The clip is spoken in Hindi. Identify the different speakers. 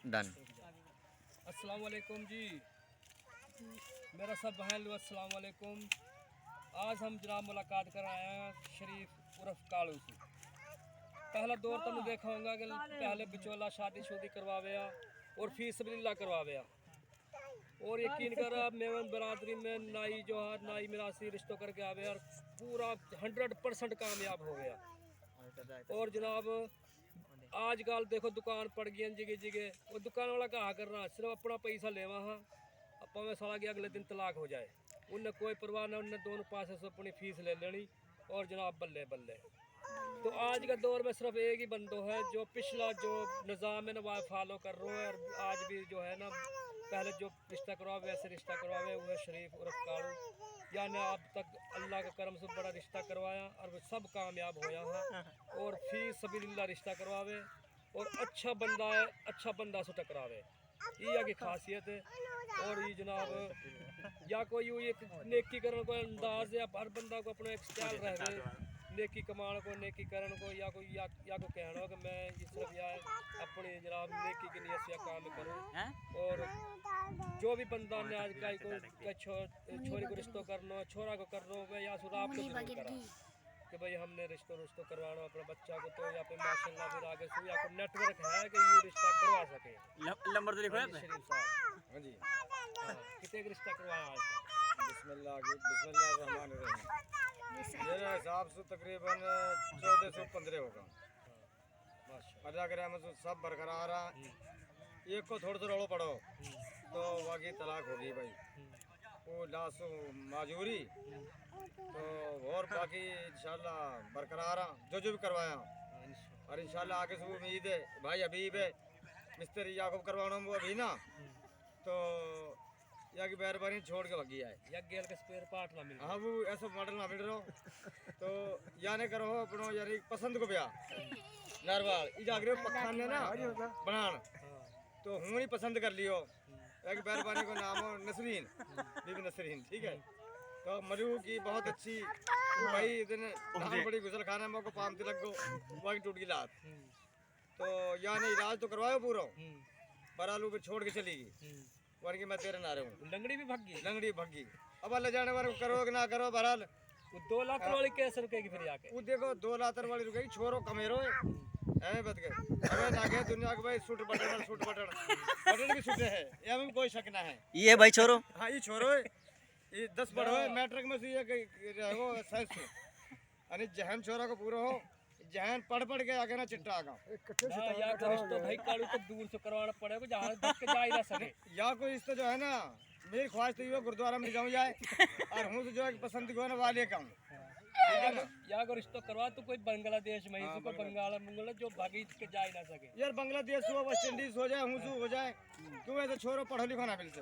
Speaker 1: डन।
Speaker 2: अस्सलाम वालेकुम जी, मेरा सब बहन लो अस्सलाम वालेकुम। आज हम जनाब मुलाकात कर आए हैं शरीफ उर्फ कालू से। पहला दौर तुमने देखा होगा कि पहले बिचौला शादी करवावे और फीस सबलीला करवावे और यकीन कर मेवन बरादरी में नाई जो है नाई मिरासी रिश्तों करके आवे और पूरा 100% कामयाब हो गया। और जनाब आजकल देखो दुकान पड़ गई जगह जगह, वो दुकान वाला कहा करना सिर्फ अपना पैसा लेवा हाँ अपा साला कि अगले दिन तलाक हो जाए, उनने कोई परवाह ना, उनने दोनों पास से अपनी फीस ले लेनी और जनाब बल्ले बल्ले। तो आज के दौर में सिर्फ एक ही बंदो है जो पिछला जो निज़ाम है ना वह फॉलो कर रहा है, और आज भी जो है ना पहले जो रिश्ता करवावे वैसे रिश्ता करवावे हुए शरीफ उर्फ कालू। यानी अब तक अल्लाह के करम से बड़ा रिश्ता करवाया और वो सब कामयाब होया है और फीस सबीलिल्लाह रिश्ता करवावे और अच्छा बंदा है, अच्छा बंदा से टकरावे, ये की खासियत है। और ये जनाब या कोई एक नेकी करने को अंदाज है, हर बंदा को अपना एक स्टाइल रहे नेकी कमाने को नेकी करने को, या को कहना हो कि मैं ये सिर्फ या अपनी जनाब नेकी की नीयत से काम करूँ। और जो भी बंदा ने आज का छोरी को रिश्तों करना छोरा को करना हो या सुराब को जरूर करा कि भाई हमने रिश्तों करवाना अपने बच्चा को, तो या पे माशाल्लाह फिर आगे से या कोई नेटवर्क है कि ये रिश्ता करवा सके।
Speaker 3: नंबर तो लिखो है
Speaker 2: शरीफ साहब।
Speaker 4: हाँ जी,
Speaker 2: कितने रिश्ता करवाया आज तक?
Speaker 4: बिस्मिल्लाहिर्रहमानिर्रहीम। मेरे हिसाब से तकरीबन 14 से 15 होगा। अल्लाह के रहमत से सब बरकरार है। एक को थोड़ा सा रोड़ो पड़ो तो बाकी तलाक होगी भाई, वो लाश माजूरी तो और बाकी इंशाल्लाह बरकरार है जो भी करवाया और इंशाल्लाह आगे से उम्मीद है भाई हबीब है मिस्त्री याकूब करवाना वो अभी ना तो या की मेहरबानी छोड़ के भगी है
Speaker 2: या गेल के स्पेयर पार्ट ना मिल
Speaker 4: हाँ वो ऐसा मॉडल ना मिल रहा तो या नहीं करो अपनो यानी पसंद को ब्याह नरवाल ई जागरे पखान ने ना बनान तो हूँ नहीं पसंद कर लियो एक मेहरबानी को नाम हो नसरीन बीबी नसरीन, ठीक है। तो मरू की बहुत अच्छी भाई दिन नाम बड़ी गुजर खाना में को पाम तिलक को वही टूट गई लात तो यानी इलाज तो करवाओ पूरा बरालू पे छोड़ के चली गई वर की मैं तेरे ना रहा हूँ।
Speaker 2: लंगड़ी भी
Speaker 4: लंगड़ी भगी अब ले जाने वाले करो कि ना करो बहरहाल
Speaker 2: वो 2 लाख वाली कैसे रुकेगी फिर आके?
Speaker 4: वो देखो 2 लातर वाली रुकेगी छोरो कमेरो है बत गए अबे ना गए दुनिया के भाई सूट बटन की सूटे है ये में कोई शक ना है।
Speaker 1: ये भाई छोरो
Speaker 4: हाँ ये छोरो है ये 10 बड़ो है मैट्रिक में से ये रहो साइंस यानी जहन छोरा को पूरा हो जहन पढ़ के आगे ना चिट्टा आगा
Speaker 2: या तो रिश्ता भाई कालू तो दूर से करवाना पड़ेगा जहाँ देख के जा ही ना सके।
Speaker 4: या कोई रिश्ता जो है ना मेरी ख्वाहिश तो ये गुरुद्वारा में जाऊँ जाए और हूँ तो जो है पसंद को ना वाले का
Speaker 2: या को रिश्ता करवा तो कोई बांग्लादेश में को बंगाल मंगल जो भागी के जा ही ना सके।
Speaker 4: यार बांग्लादेश हो वेस्ट इंडीज हो जाए हूँ हो जाए क्यों ऐसे छोरो पढ़ो लिखो ना मिलते